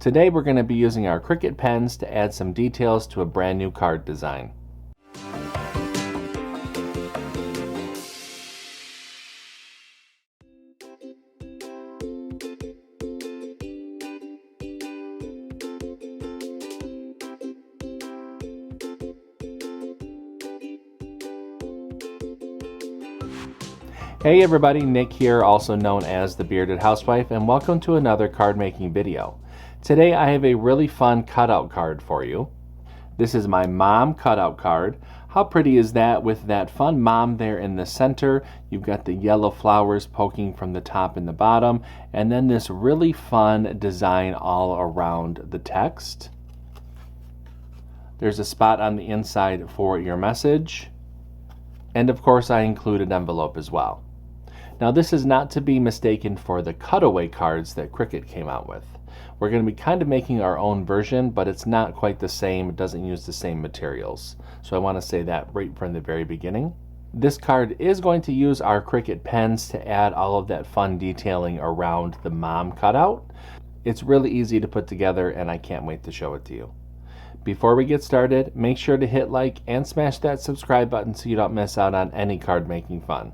Today we're going to be using our Cricut pens to add some details to a brand new card design. Hey everybody, Nick here, also known as the Bearded Housewife, and welcome to another card making video. Today I have a really fun cutout card for you. This is my mom cutout card. How pretty is that with that fun mom there in the center? You've got the yellow flowers poking from the top and the bottom, and then this really fun design all around the text. There's a spot on the inside for your message, and of course I included an envelope as well. Now this is not to be mistaken for the cutaway cards that Cricut came out with. We're going to be kind of making our own version, but it's not quite the same. It doesn't use the same materials. So I want to say that right from the very beginning. This card is going to use our Cricut pens to add all of that fun detailing around the mom cutout. It's really easy to put together and I can't wait to show it to you. Before we get started, make sure to hit like and smash that subscribe button so you don't miss out on any card making fun.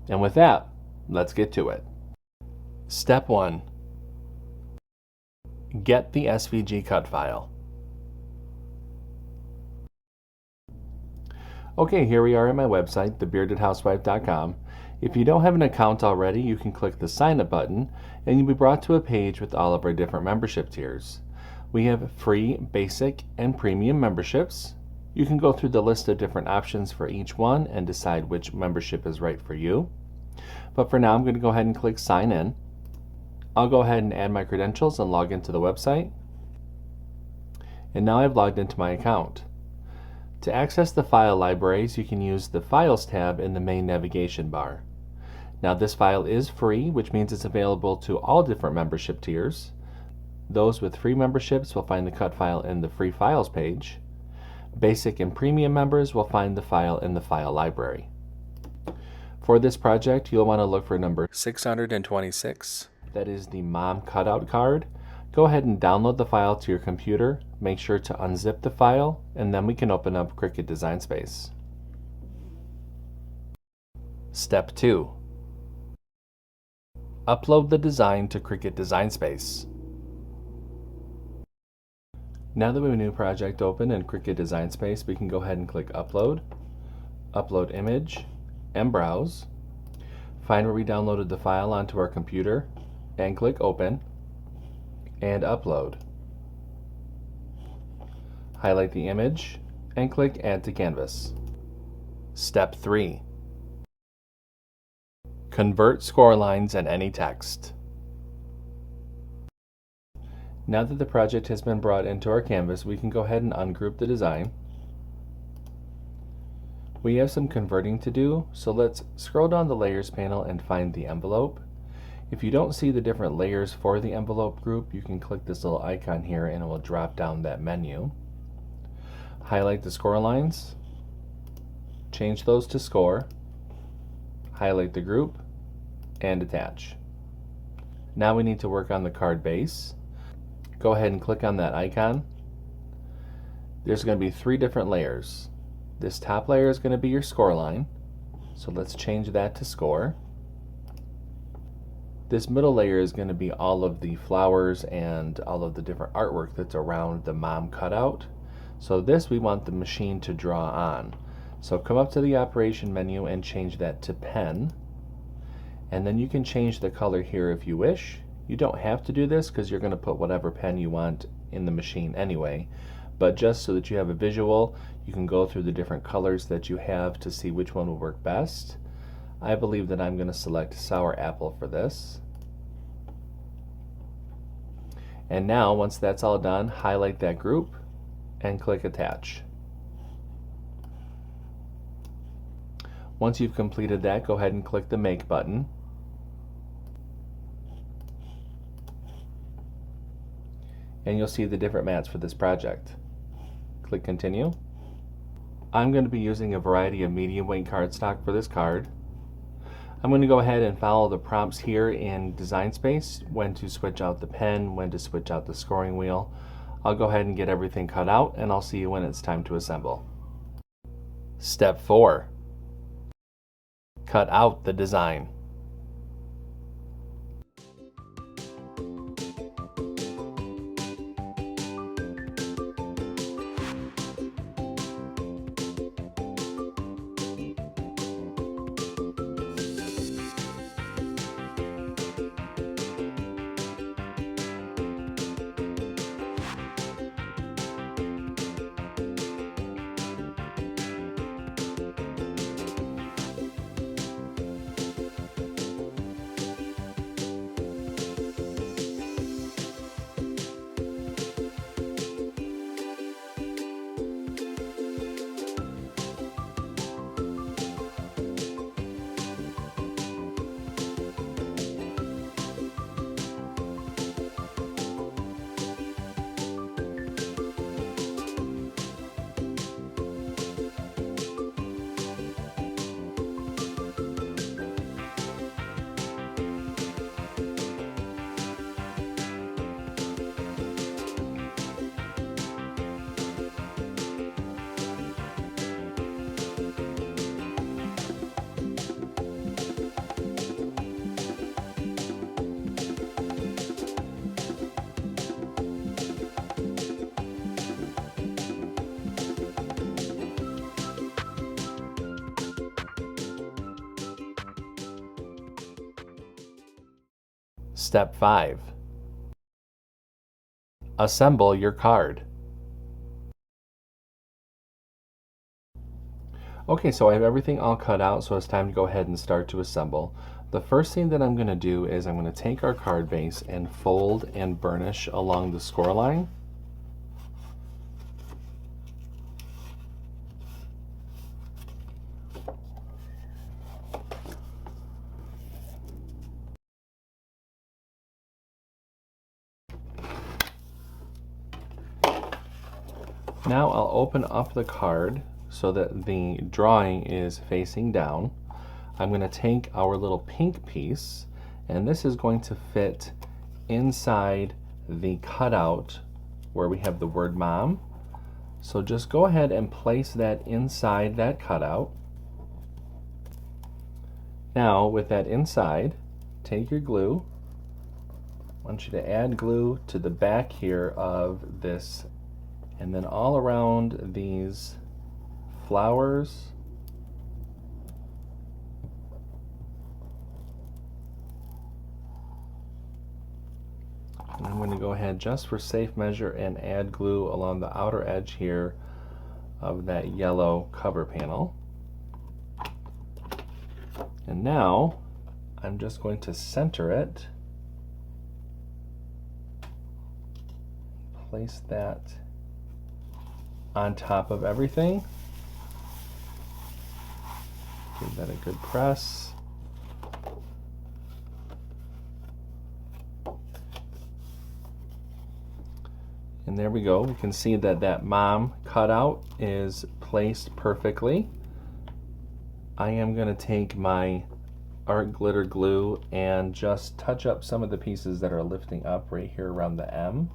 And with that, let's get to it. Step 1. Get the SVG Cut File. Okay, here we are at my website, thebeardedhousewifecom. If you don't have an account already, you can click the sign up button and you'll be brought to a page with all of our different membership tiers. We have free, basic, and premium memberships. You can go through the list of different options for each one and decide which membership is right for you. But for now, I'm going to go ahead and click sign in. I'll go ahead and add my credentials and log into the website. And now I've logged into my account. To access the file libraries, you can use the Files tab in the main navigation bar. Now this file is free, which means it's available to all different membership tiers. Those with free memberships will find the cut file in the free files page. Basic and premium members will find the file in the file library. For this project, you'll want to look for number 626. That is the mom cutout card. Go ahead and download the file to your computer. Make sure to unzip the file, and then we can open up Cricut Design Space. Step 2. Upload the design to Cricut Design Space. Now that we have a new project open in Cricut Design Space, we can go ahead and click Upload, Upload Image, and browse. Find where we downloaded the file onto our computer and click Open and Upload. Highlight the image and click Add to Canvas. Step 3. Convert score lines and any text. Now that the project has been brought into our canvas, we can go ahead and ungroup the design. We have some converting to do, so let's scroll down the layers panel and find the envelope. If you don't see the different layers for the envelope group, you can click this little icon here and it will drop down that menu. Highlight the score lines, change those to score, highlight the group, and attach. Now we need to work on the card base. Go ahead and click on that icon. There's going to be 3 different layers. This top layer is going to be your score line, so let's change that to score. This middle layer is going to be all of the flowers and all of the different artwork that's around the mom cutout. So this we want the machine to draw on. So come up to the operation menu and change that to pen. And then you can change the color here if you wish. You don't have to do this because you're going to put whatever pen you want in the machine anyway. But just so that you have a visual, you can go through the different colors that you have to see which one will work best. I believe that I'm going to select Sour Apple for this. And now, once that's all done, highlight that group and click Attach. Once you've completed that, go ahead and click the Make button. And you'll see the different mats for this project. Click Continue. I'm going to be using a variety of medium weight cardstock for this card. I'm going to go ahead and follow the prompts here in Design Space, when to switch out the pen, when to switch out the scoring wheel. I'll go ahead and get everything cut out, and I'll see you when it's time to assemble. Step 4. Cut out the design. Step 5. Assemble your card. Okay, so I have everything all cut out, so it's time to go ahead and start to assemble. The first thing that I'm going to do is I'm going to take our card base and fold and burnish along the score line. Now I'll open up the card so that the drawing is facing down. I'm going to take our little pink piece, and this is going to fit inside the cutout where we have the word mom. So just go ahead and place that inside that cutout. Now with that inside, take your glue. I want you to add glue to the back here of this, and then all around these flowers. And I'm going to go ahead just for safe measure and add glue along the outer edge here of that yellow cover panel. And now I'm just going to center it. Place that on top of everything. Give that a good press. And there we go. We can see that that mom cutout is placed perfectly. I am going to take my art glitter glue and just touch up some of the pieces that are lifting up right here around the M.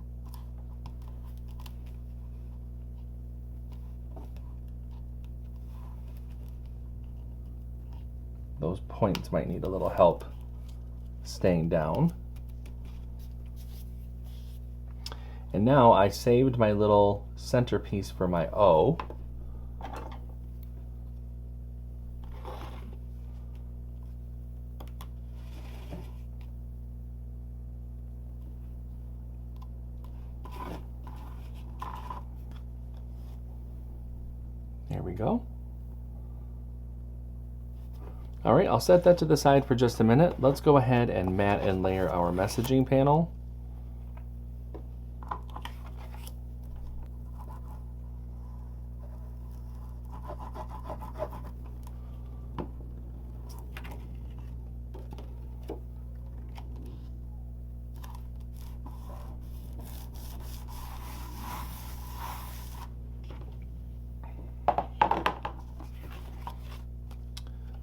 Those points might need a little help staying down. And now I saved my little centerpiece for my O. There we go. All right, I'll set that to the side for just a minute. Let's go ahead and mat and layer our messaging panel.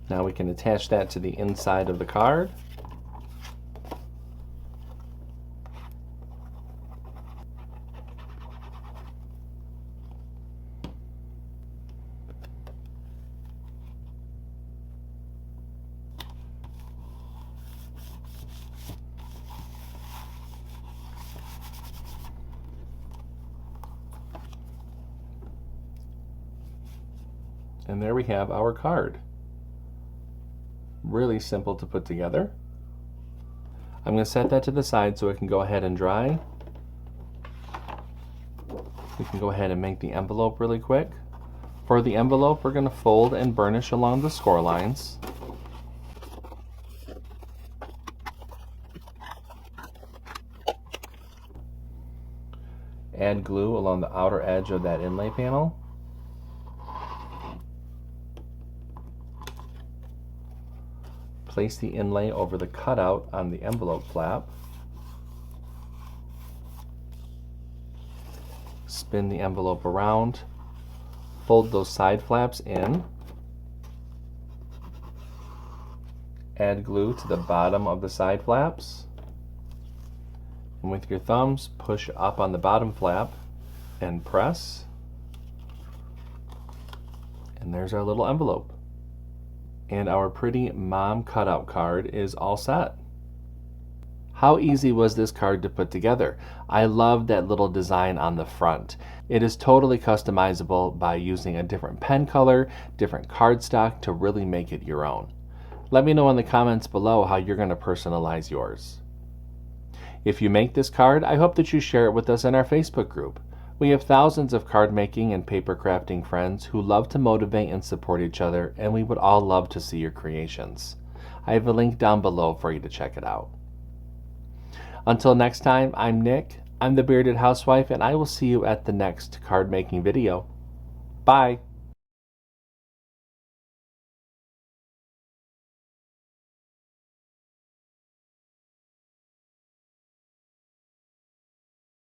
Now we can attach that to the inside of the card. And there we have our card. Really simple to put together. I'm going to set that to the side so it can go ahead and dry. We can go ahead and make the envelope really quick. For the envelope, we're going to fold and burnish along the score lines. Add glue along the outer edge of that inlay panel. Place the inlay over the cutout on the envelope flap. Spin the envelope around. Fold those side flaps in. Add glue to the bottom of the side flaps. And with your thumbs, push up on the bottom flap and press. And there's our little envelope. And our pretty mom cutout card is all set. How easy was this card to put together? I love that little design on the front. It is totally customizable by using a different pen color, different cardstock to really make it your own. Let me know in the comments below how you're going to personalize yours. If you make this card, I hope that you share it with us in our Facebook group. We have thousands of card making and paper crafting friends who love to motivate and support each other, and we would all love to see your creations. I have a link down below for you to check it out. Until next time, I'm Nick, I'm the Bearded Housewife, and I will see you at the next card making video. Bye!